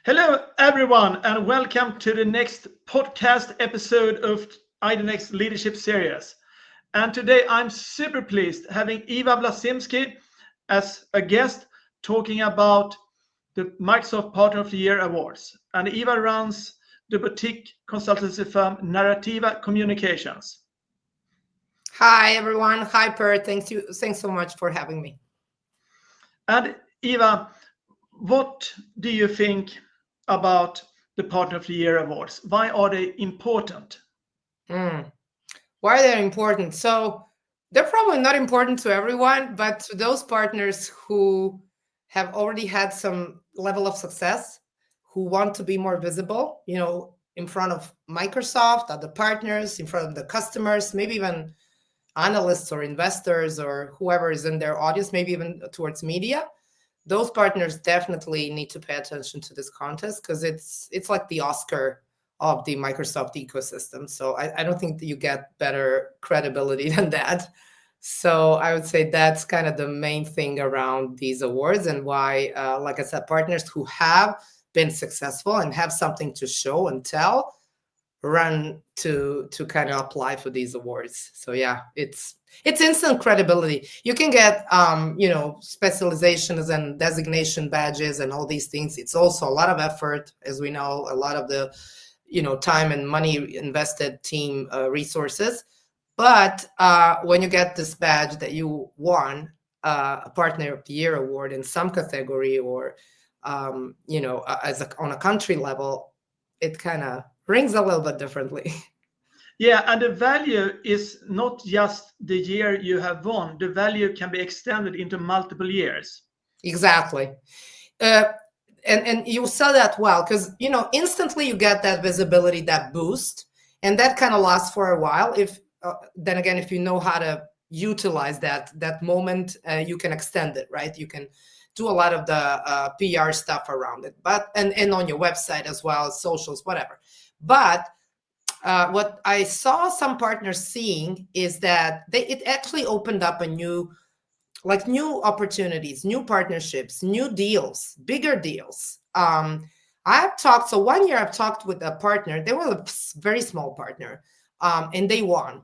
Hello, everyone, and welcome to the next podcast episode of Idenxt Leadership Series. And today I'm super pleased having Iva Vlasimsky as a guest talking about the Microsoft Partner of the Year Awards. And Iva runs the boutique consultancy firm Narativa Communications. Hi, everyone. Hi, Per. Thanks so much for having me. And Iva, what do you think about the Partner of the Year Awards? Why are they important? Why are they important? So they're probably not important to everyone, but to those partners who have already had some level of success, who want to be more visible, in front of Microsoft, other partners, in front of the customers, maybe even analysts or investors or whoever is in their audience, maybe even towards media. Those partners definitely need to pay attention to this contest because it's like the Oscar of the Microsoft ecosystem. So I don't think that you get better credibility than that. So I would say that's kind of the main thing around these awards and why, like I said, partners who have been successful and have something to show and tell run to kind of apply for these awards. So yeah, it's instant credibility. You can get specializations and designation badges and all these things. It's also a lot of effort, as we know, a lot of the time and money invested, team resources. But when you get this badge that you won a Partner of the Year award in some category or on a country level, it kind of rings a little bit differently. Yeah, and the value is not just the year you have won. The value can be extended into multiple years. Exactly. And you saw that well, because, instantly you get that visibility, that boost, and that kind of lasts for a while. Then again, if you know how to utilize that moment, you can extend it, right? You can do a lot of the PR stuff around it, and on your website as well, socials, whatever. But what I saw some partners seeing is that it actually opened up a new opportunities, new partnerships, new deals, bigger deals. So 1 year I've talked with a partner. They were a very small partner, and they won.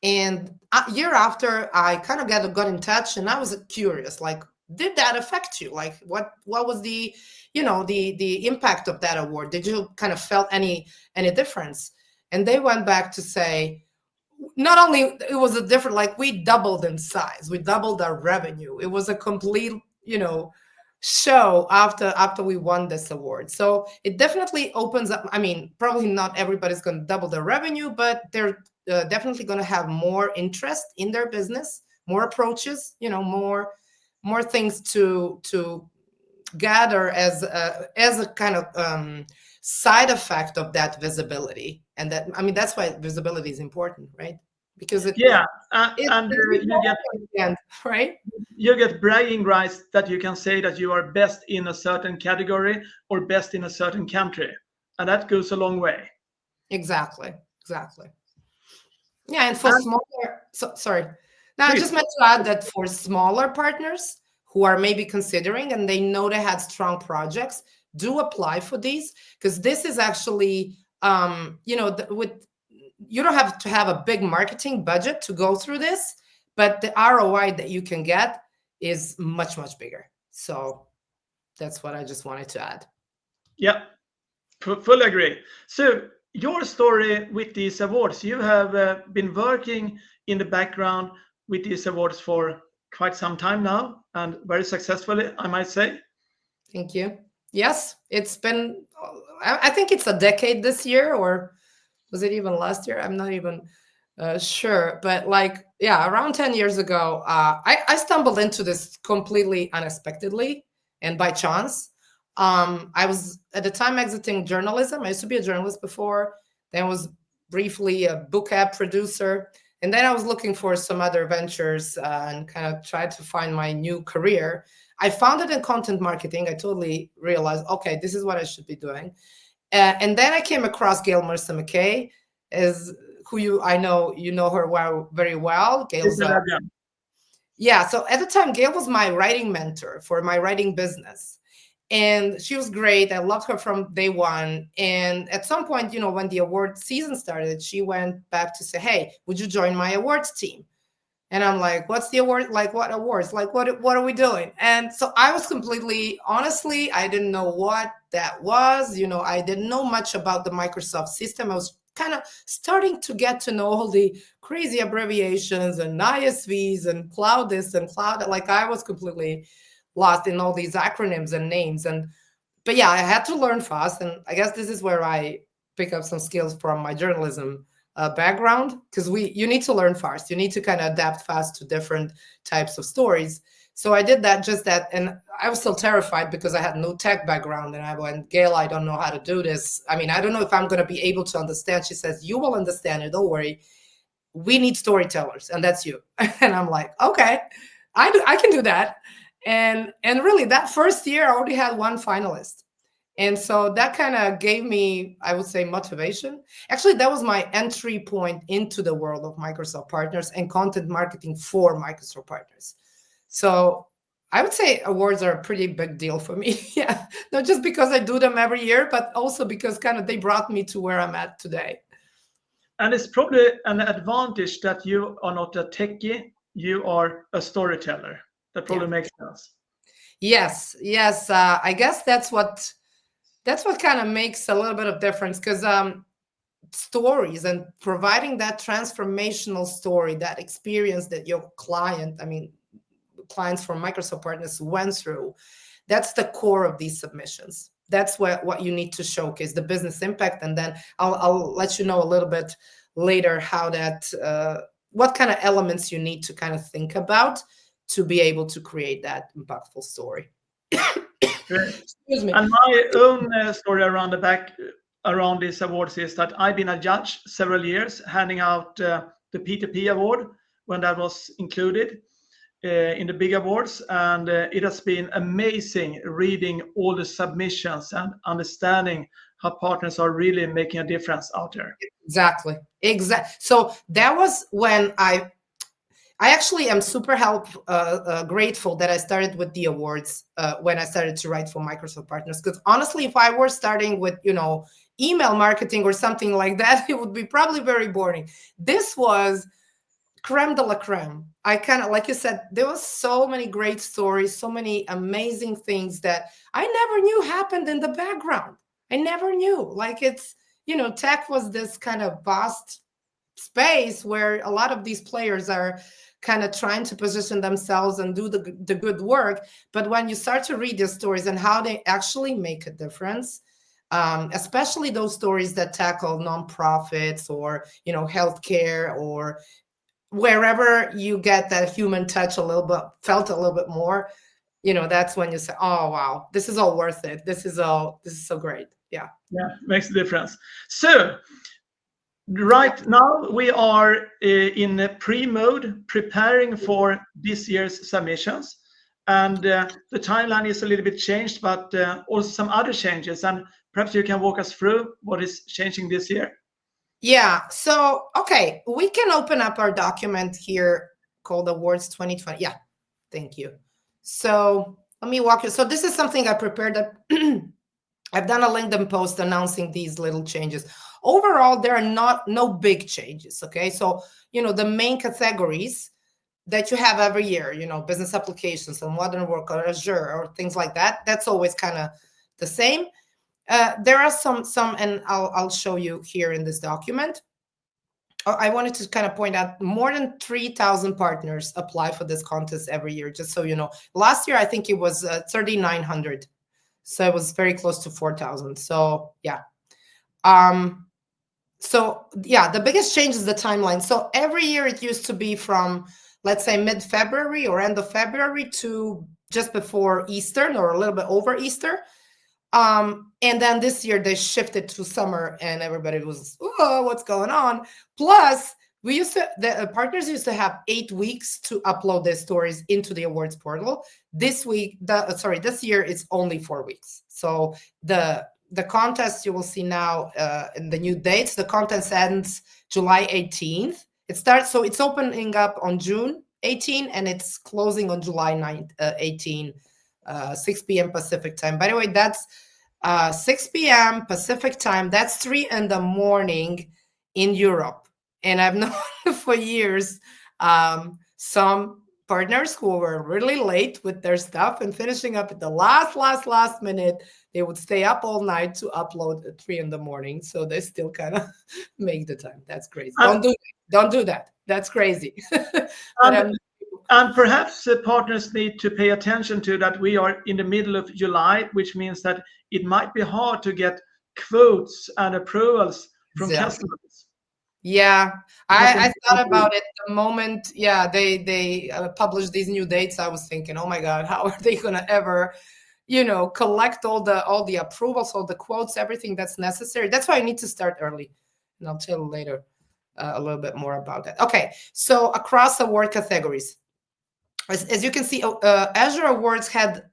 And a year after, I kind of got in touch, and I was curious, like, did that affect you? Like, what was the impact of that award? Did you kind of felt any difference? And they went back to say, not only it was a different, like, we doubled in size, we doubled our revenue. It was a complete, show after we won this award. So it definitely opens up. I mean, probably not everybody's going to double their revenue, but they're definitely going to have more interest in their business, more approaches, more things to gather as a kind of side effect of that visibility. And that's why visibility is important, right? Because and right? You get bragging rights that you can say that you are best in a certain category or best in a certain country, and that goes a long way. Exactly. Yeah, and for smaller, sorry. Now, I just meant to add that for smaller partners who are maybe considering and they know they had strong projects, do apply for these, because this is actually, you don't have to have a big marketing budget to go through this, but the ROI that you can get is much, much bigger. So that's what I just wanted to add. Yeah, fully agree. So your story with these awards, you have been working in the background with these awards for quite some time now, and very successfully, I might say. Thank you. Yes, it's been, I think it's a decade this year, or was it even last year? I'm not even sure. But around 10 years ago, I stumbled into this completely unexpectedly and by chance. I was at the time exiting journalism. I used to be a journalist before. Then I was briefly a book app producer. And then I was looking for some other ventures and kind of tried to find my new career. I found it in content marketing. I totally realized, okay, this is what I should be doing. And then I came across Gail Mercer McKay, I know you know her very well. Gail's yeah. So at the time, Gail was my writing mentor for my writing business. And she was great. I loved her from day one. And at some point, when the award season started, she went back to say, hey, would you join my awards team? And I'm like, what's the award? Like, what awards? Like, what are we doing? And so I was completely, honestly, I didn't know what that was. I didn't know much about the Microsoft system. I was kind of starting to get to know all the crazy abbreviations and ISVs and cloud this and cloud. Like, I was completely lost in all these acronyms and names. But yeah, I had to learn fast. And I guess this is where I pick up some skills from my journalism background, because you need to learn fast. You need to kind of adapt fast to different types of stories. So I did that. And I was still terrified because I had no tech background. And I went, Gail, I don't know how to do this. I mean, I don't know if I'm going to be able to understand. She says, you will understand it. Don't worry. We need storytellers. And that's you. And I'm like, okay, I can do that. And really, that first year, I already had one finalist. And so that kind of gave me, I would say, motivation. Actually, that was my entry point into the world of Microsoft partners and content marketing for Microsoft partners. So I would say awards are a pretty big deal for me. Yeah, not just because I do them every year, but also because kind of they brought me to where I'm at today. And it's probably an advantage that you are not a techie, you are a storyteller. That probably makes sense. Yes. I guess that's what kind of makes a little bit of difference, because stories and providing that transformational story, that experience that your clients from Microsoft partners went through, that's the core of these submissions. That's what you need to showcase, the business impact. And then I'll let you know a little bit later how that, what kind of elements you need to kind of think about to be able to create that impactful story. Excuse me. And my own story around these awards is that I've been a judge several years, handing out the P2P award when that was included in the big awards. And it has been amazing reading all the submissions and understanding how partners are really making a difference out there. Exactly. So that was when I actually am super grateful that I started with the awards when I started to write for Microsoft partners. Because honestly, if I were starting with, email marketing or something like that, it would be probably very boring. This was creme de la creme. I kind of, like you said, there was so many great stories, so many amazing things that I never knew happened in the background. I never knew. Like, it's, tech was this kind of vast space where a lot of these players are kind of trying to position themselves and do the good work. But when you start to read these stories and how they actually make a difference, especially those stories that tackle nonprofits or, healthcare or wherever you get that human touch felt a little bit more, that's when you say, oh, wow, this is all worth it. This is so great. Yeah. Makes a difference. So right now we are in pre-mode, preparing for this year's submissions. And the timeline is a little bit changed, but also some other changes. And perhaps you can walk us through what is changing this year. Yeah. So, okay, we can open up our document here called Awards 2020. Yeah. Thank you. So let me walk you. So this is something I prepared. I've done a LinkedIn post announcing these little changes. Overall, there are no big changes. Okay. So, the main categories that you have every year, business applications and modern work or Azure or things like that, that's always kind of the same. There are some, and I'll show you here in this document. I wanted to kind of point out more than 3,000 partners apply for this contest every year, just so you know. Last year, I think it was 3,900. So it was very close to 4,000. So yeah. The biggest change is the timeline. So every year it used to be from, let's say, mid-February or end of February to just before Easter or a little bit over Easter. And then this year they shifted to summer and everybody was, oh, what's going on? Plus, the partners used to have 8 weeks to upload their stories into the awards portal. This year it's only 4 weeks. So the contest you will see now in the new dates, the contest ends July 18th. So it's opening up on June 18 and it's closing on July 18 6 p.m. Pacific time. By the way, that's 6 p.m. Pacific time. That's 3 in the morning in Europe. And I've known for years some partners who were really late with their stuff and finishing up at the last minute. They would stay up all night to upload at 3 in the morning. So they still kind of make the time. That's crazy. Don't do that. That's crazy. and, and perhaps partners need to pay attention to that we are in the middle of July, which means that it might be hard to get quotes and approvals from customers. Yeah, I thought about it the moment. Yeah, they published these new dates. I was thinking, oh my God, how are they gonna ever, collect all the approvals, all the quotes, everything that's necessary? That's why I need to start early, and I'll tell you later a little bit more about that. Okay, so across award categories, as you can see, Azure Awards had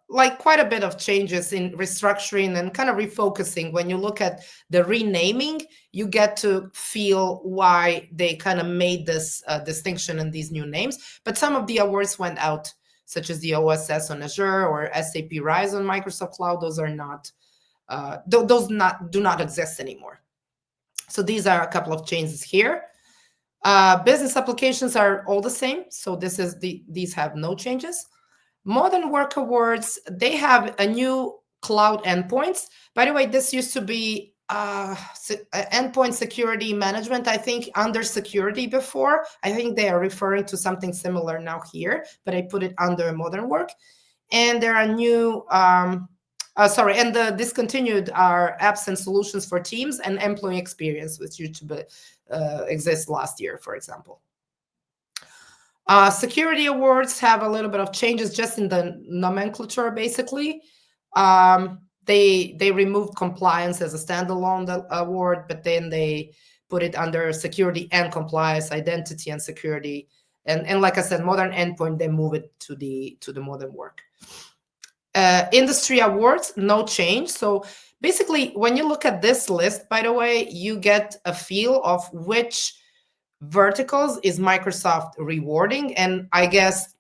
like quite a bit of changes in restructuring and kind of refocusing. When you look at the renaming, you get to feel why they kind of made this distinction in these new names. But some of the awards went out, such as the OSS on Azure or SAP Rise on Microsoft Cloud. Those are not, do not exist anymore. So these are a couple of changes here. Business applications are all the same. So these have no changes. Modern Work Awards, they have a new cloud endpoints. By the way, this used to be endpoint security management, I think, under security before. I think they are referring to something similar now here, but I put it under Modern Work. And there are new, and the discontinued are apps and solutions for teams and employee experience, which used to exist last year, for example. Security awards have a little bit of changes just in the nomenclature, basically. They removed compliance as a standalone award, but then they put it under security and compliance, identity and security. And like I said, modern endpoint, they move it to the modern work. Industry awards, no change. So basically, when you look at this list, by the way, you get a feel of which verticals is Microsoft rewarding, and I guess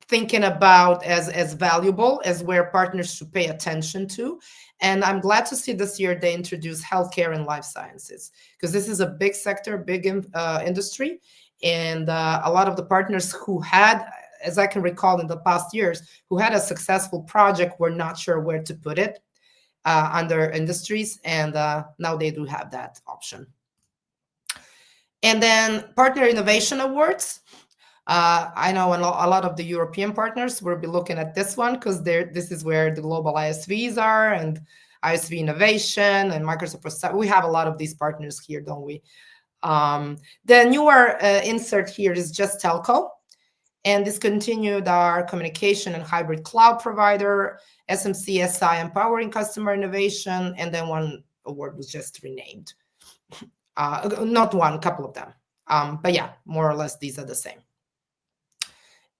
thinking about as valuable as where partners should pay attention to. And I'm glad to see this year they introduced healthcare and life sciences, because this is a big sector, big industry. And a lot of the partners who had, as I can recall in the past years, who had a successful project were not sure where to put it under industries. And now they do have that option. And then Partner Innovation Awards. I know a lot of the European partners will be looking at this one, because this is where the global ISVs are, and ISV Innovation and Microsoft. We have a lot of these partners here, don't we? The newer insert here is just telco, and discontinued our communication and hybrid cloud provider, SMC SI empowering customer innovation, and then one award was just renamed. Not one, a couple of them. But yeah, more or less, these are the same.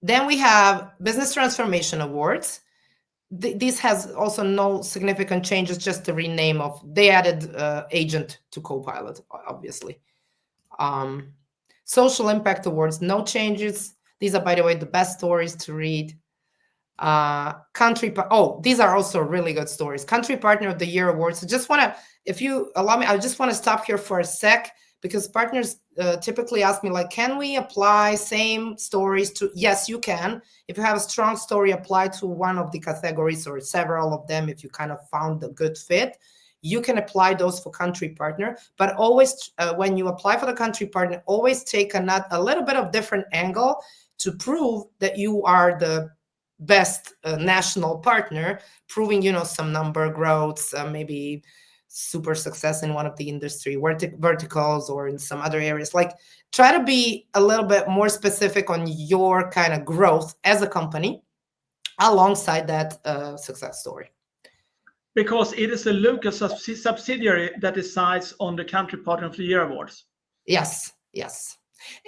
Then we have Business Transformation Awards. This has also no significant changes, just the rename of, they added agent to Copilot, obviously. Social Impact Awards, no changes. These are, by the way, the best stories to read. These are also really good stories. Country Partner of the Year Awards. So if you allow me, I just want to stop here for a sec, because partners typically ask me, like, can we apply same stories to? Yes, you can. If you have a strong story, apply to one of the categories or several of them. If you kind of found a good fit, you can apply those for Country Partner. But always, when you apply for the Country Partner, always take a little bit of different angle to prove that you are the best national partner, proving, some number growths, maybe super success in one of the industry verticals or in some other areas. Like, try to be a little bit more specific on your kind of growth as a company alongside that success story. Because it is a local subsidiary that decides on the Country Partner of the Year awards. Yes.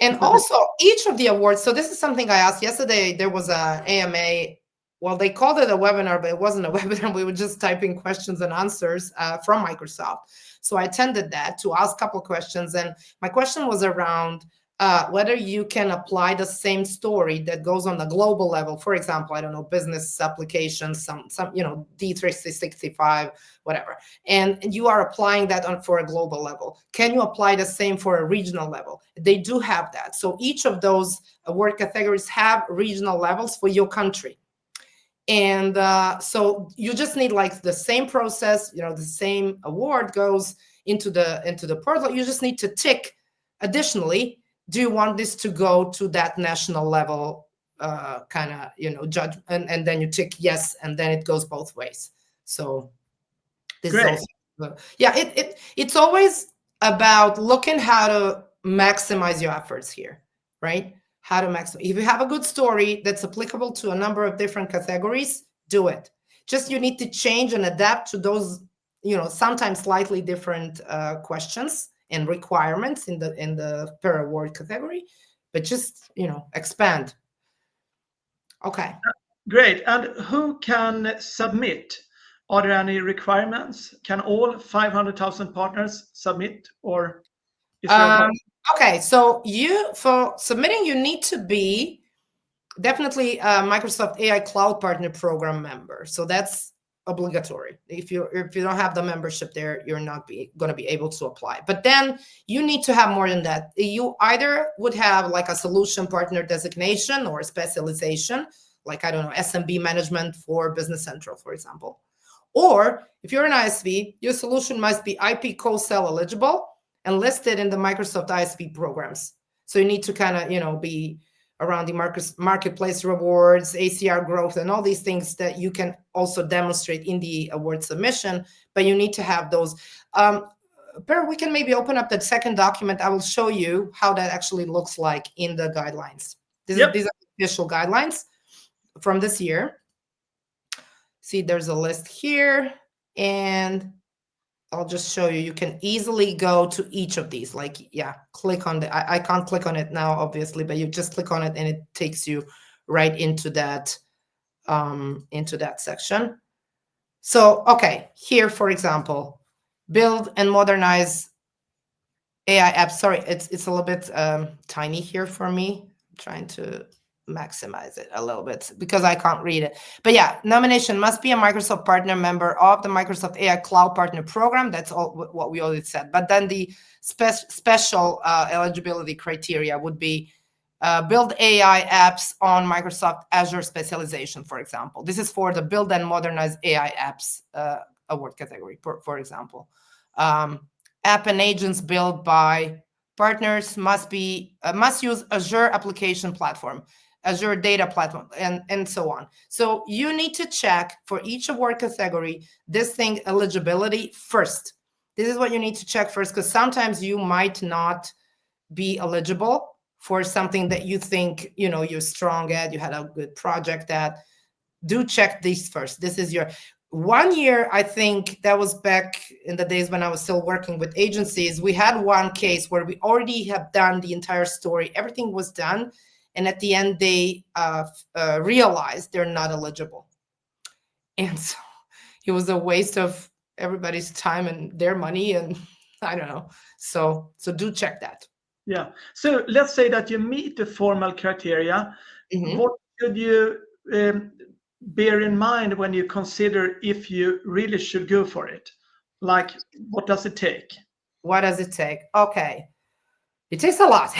And also each of the awards, so this is something I asked yesterday. There was a AMA, well, they called it a webinar, but it wasn't a webinar. We were just typing questions and answers from Microsoft. So I attended that to ask a couple of questions. And my question was around whether you can apply the same story that goes on the global level. For example, I don't know, business applications, some D365, whatever, and you are applying that on for a global level. Can you apply the same for a regional level? They do have that. So each of those award categories have regional levels for your country. And so you just need like the same process, the same award goes into the portal. You just need to tick additionally, do you want this to go to that national level kind of judge, and then you tick yes, and then it goes both ways. So this Great. is also it's always about looking how to maximize your efforts here, right? How to maximize. If you have a good story that's applicable to a number of different categories, do it. Just you need to change and adapt to those, sometimes slightly different questions and requirements in the per award category, but just expand. Okay. Great. And who can submit? Are there any requirements? Can all 500,000 partners submit, or is there a Okay, so for submitting, you need to be definitely a Microsoft AI Cloud Partner Program member. So that's obligatory. If you don't have the membership there, you're not going to be able to apply. But then you need to have more than that. You either would have like a solution partner designation or specialization, like, I don't know, SMB management for Business Central, for example. Or if you're an ISV, your solution must be IP co-sell eligible and listed in the Microsoft ISV programs. So you need to kind of, be around the marketplace rewards, ACR growth, and all these things that you can also demonstrate in the award submission, but you need to have those. Per, we can maybe open up that second document. I will show you how that actually looks like in the guidelines. These are official guidelines from this year. See, there's a list here, and I'll just show you. You can easily go to each of these. Like, click on I can't click on it now, obviously, but you just click on it and it takes you right into that section. So, okay, here, for example, build and modernize AI apps. Sorry, it's a little bit tiny here for me. I'm trying to maximize it a little bit because I can't read it. But nomination must be a Microsoft partner member of the Microsoft AI Cloud Partner Program. That's all what we already said. But then the special eligibility criteria would be build AI apps on Microsoft Azure specialization, for example. This is for the build and modernize AI apps award category, for example. App and agents built by partners must use Azure application platform, Azure data platform, and so on. So you need to check for each award category this thing eligibility first. This is what you need to check first, because sometimes you might not be eligible for something that you think you're strong at, you had a good project at. Do check these first. This is your 1 year. I think that was back in the days when I was still working with agencies. We had one case where we already have done the entire story. Everything was done. And at the end, they realized they're not eligible. And so it was a waste of everybody's time and their money. And I don't know. So do check that. Yeah. So let's say that you meet the formal criteria. Mm-hmm. What should you bear in mind when you consider if you really should go for it? Like, what does it take? What does it take? Okay. It takes a lot.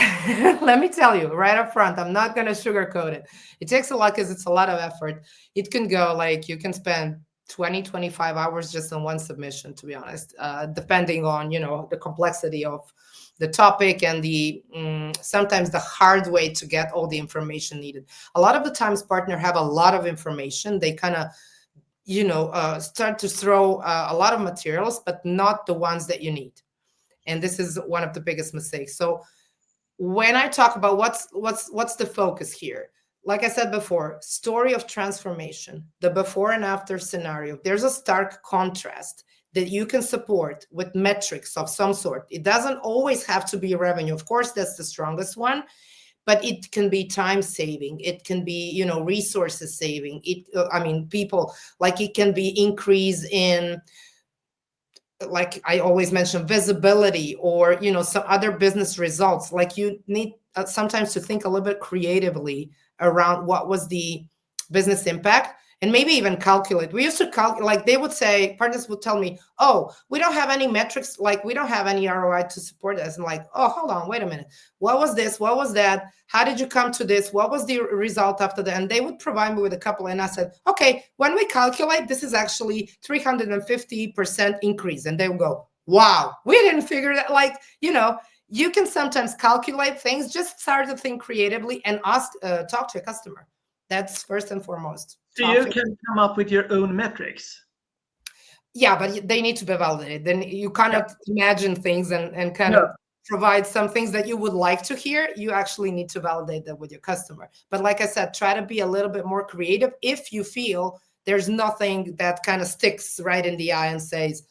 Let me tell you right up front. I'm not going to sugarcoat it. It takes a lot because it's a lot of effort. It can go like you can spend 20, 25 hours just on one submission, to be honest, depending on, the complexity of the topic and the sometimes the hard way to get all the information needed. A lot of the times partners have a lot of information. They kind of, start to throw a lot of materials, but not the ones that you need. And this is one of the biggest mistakes. So when I talk about what's the focus here, like I said before, story of transformation, the before and after scenario, there's a stark contrast that you can support with metrics of some sort. It doesn't always have to be revenue. Of course, that's the strongest one, but it can be time saving. It can be, resources saving. People, like it can be increase in, like I always mention, visibility or, some other business results. Like you need sometimes to think a little bit creatively around what was the business impact, and maybe even calculate. We used to calculate, like they would say, partners would tell me, oh, we don't have any metrics, like we don't have any ROI to support us. And like, oh, hold on, wait a minute. What was this? What was that? How did you come to this? What was the result after that? And they would provide me with a couple. And I said, okay, when we calculate, this is actually 350% increase. And they would go, wow, we didn't figure that. Like, you can sometimes calculate things. Just start to think creatively and talk to a customer. That's first and foremost. So you can come up with your own metrics. Yeah, but they need to be validated. Then you cannot imagine things and kind of provide some things that you would like to hear. You actually need to validate that with your customer. But like I said, try to be a little bit more creative if you feel there's nothing that kind of sticks right in the eye and says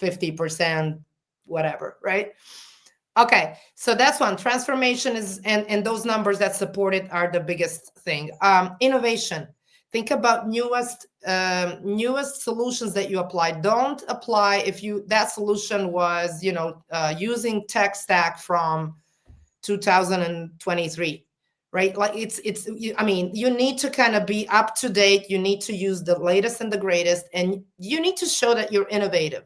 50%, whatever, right? Okay, so that's one. Transformation is, and those numbers that support it are the biggest thing. Innovation. Think about newest solutions that you apply. Don't apply if that solution was using tech stack from 2023, right? Like you need to kind of be up to date. You need to use the latest and the greatest, and you need to show that you're innovative.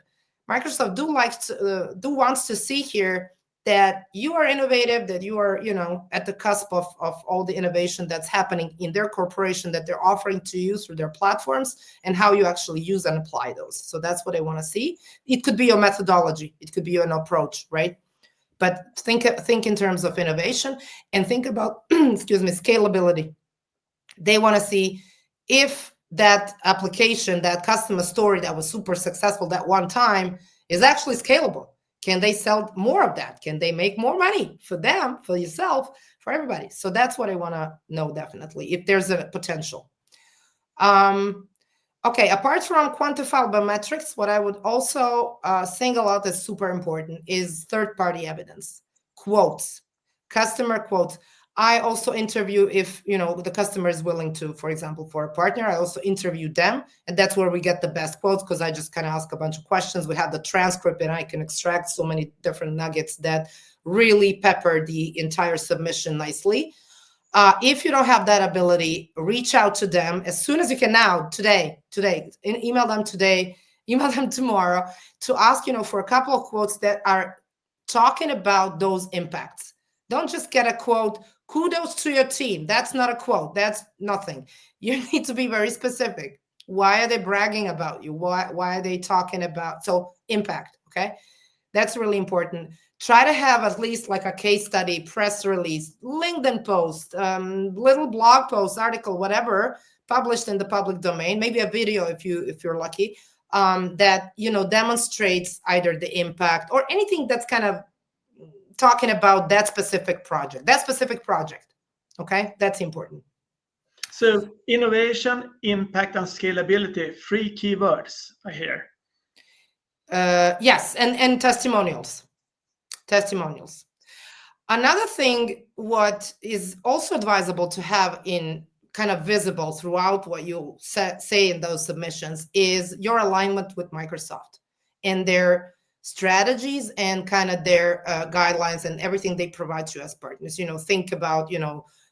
Microsoft wants to see here that you are innovative, that you are, at the cusp of all the innovation that's happening in their corporation that they're offering to you through their platforms, and how you actually use and apply those. So that's what I want to see. It could be your methodology. It could be an approach, right? But think in terms of innovation, and think about, scalability. They want to see if that application, that customer story that was super successful that one time is actually scalable. Can they sell more of that? Can they make more money for them, for yourself, for everybody? So that's what I want to know, definitely, if there's a potential. Okay, apart from quantifiable metrics, what I would also single out as super important is third-party evidence, quotes, customer quotes. I also interview, if the customer is willing to, for example, for a partner, I also interview them, and that's where we get the best quotes, because I just kind of ask a bunch of questions. We have the transcript, and I can extract so many different nuggets that really pepper the entire submission nicely. If you don't have that ability, reach out to them as soon as you can now, today, email them today, email them tomorrow, to ask, for a couple of quotes that are talking about those impacts. Don't just get a quote, kudos to your team. That's not a quote. That's nothing. You need to be very specific. Why are they bragging about you? Why are they talking about? So impact, okay? That's really important. Try to have at least like a case study, press release, LinkedIn post, little blog post, article, whatever, published in the public domain, maybe a video if you're lucky, that demonstrates either the impact or anything that's kind of talking about that specific project. Okay, that's important. So innovation, impact, and scalability, 3 keywords I hear. Yes, and testimonials. Another thing, what is also advisable to have in kind of visible throughout what you say in those submissions, is your alignment with Microsoft and their strategies and kind of their guidelines and everything they provide to us partners. Think about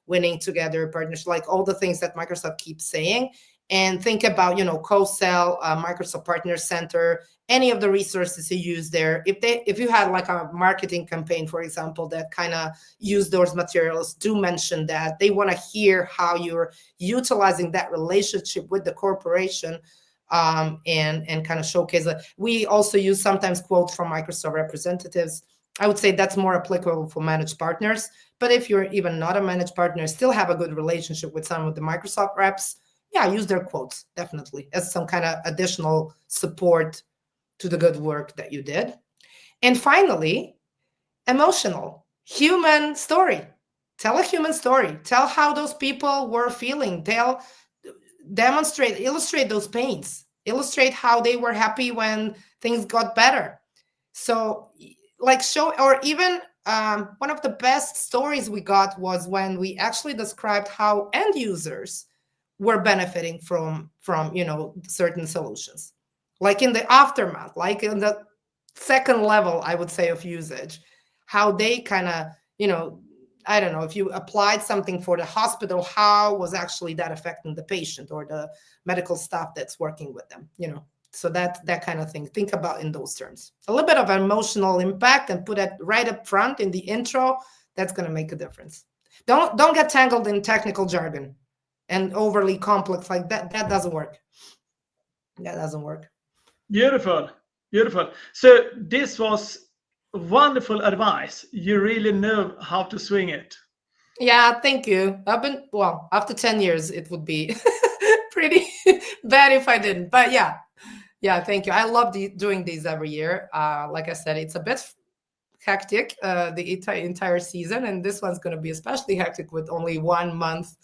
winning together partners, like all the things that Microsoft keeps saying. And think about, co-sell, Microsoft Partner Center, any of the resources you use there. If you had like a marketing campaign, for example, that kind of use those materials, do mention that. They want to hear how you're utilizing that relationship with the corporation, and kind of showcase it. We also use sometimes quotes from Microsoft representatives. I would say that's more applicable for managed partners. But if you're even not a managed partner, still have a good relationship with some of the Microsoft reps, use their quotes, definitely, as some kind of additional support to the good work that you did. And finally, emotional, human story. Tell a human story. Tell how those people were feeling. Illustrate those pains. Illustrate how they were happy when things got better. So, like, show, or even one of the best stories we got was when we actually described how end users were benefiting from certain solutions, like in the aftermath, like in the second level, I would say, of usage, how they kind of I don't know, if you applied something for the hospital, how was actually that affecting the patient or the medical staff that's working with them, so that kind of thing. Think about in those terms. A little bit of emotional impact, and put it right up front in the intro. That's going to make a difference. Don't get tangled in technical jargon and overly complex like that. That doesn't work. That doesn't work. Beautiful, beautiful. So this was wonderful advice. You really know how to swing it. Yeah, thank you. After 10 years, it would be pretty bad if I didn't. But yeah, thank you. I love doing these every year. Like I said, it's a bit hectic the entire season, and this one's going to be especially hectic with only 1 month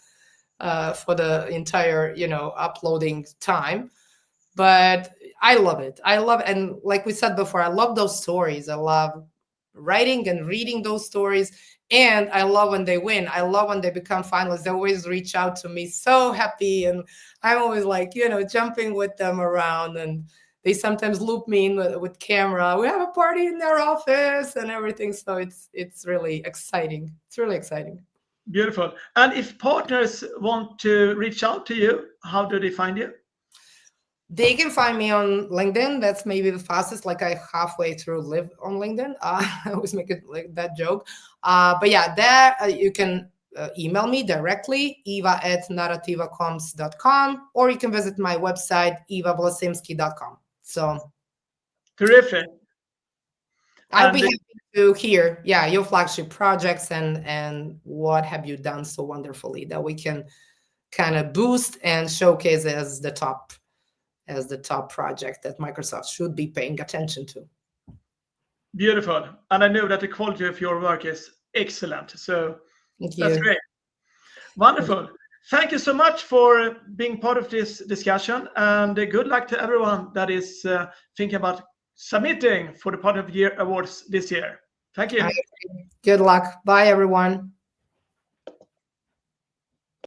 for the entire uploading time. But I love it. And like we said before, I love those stories. I love writing and reading those stories, and I love when they win. I love when they become finalists. They always reach out to me so happy, and I'm always like jumping with them around, and they sometimes loop me in with camera. We have a party in their office and everything, so it's really exciting. It's really exciting. Beautiful. And if partners want to reach out to you, how do they find you? They can find me on LinkedIn. That's maybe the fastest. Like, I halfway through live on LinkedIn. I always make it like that joke. But yeah, there you can email me directly, eva@narativacoms.com, or you can visit my website, ivavlasimsky.com. So Terrific. I'll be happy to hear, your flagship projects and what have you done so wonderfully that we can kind of boost and showcase as the top project that Microsoft should be paying attention to. Beautiful. And I know that the quality of your work is excellent. So that's great. Wonderful. Thank you so much for being part of this discussion, and good luck to everyone that is thinking about submitting for the Partner of the Year awards this year. Thank you. Good luck. Bye, everyone.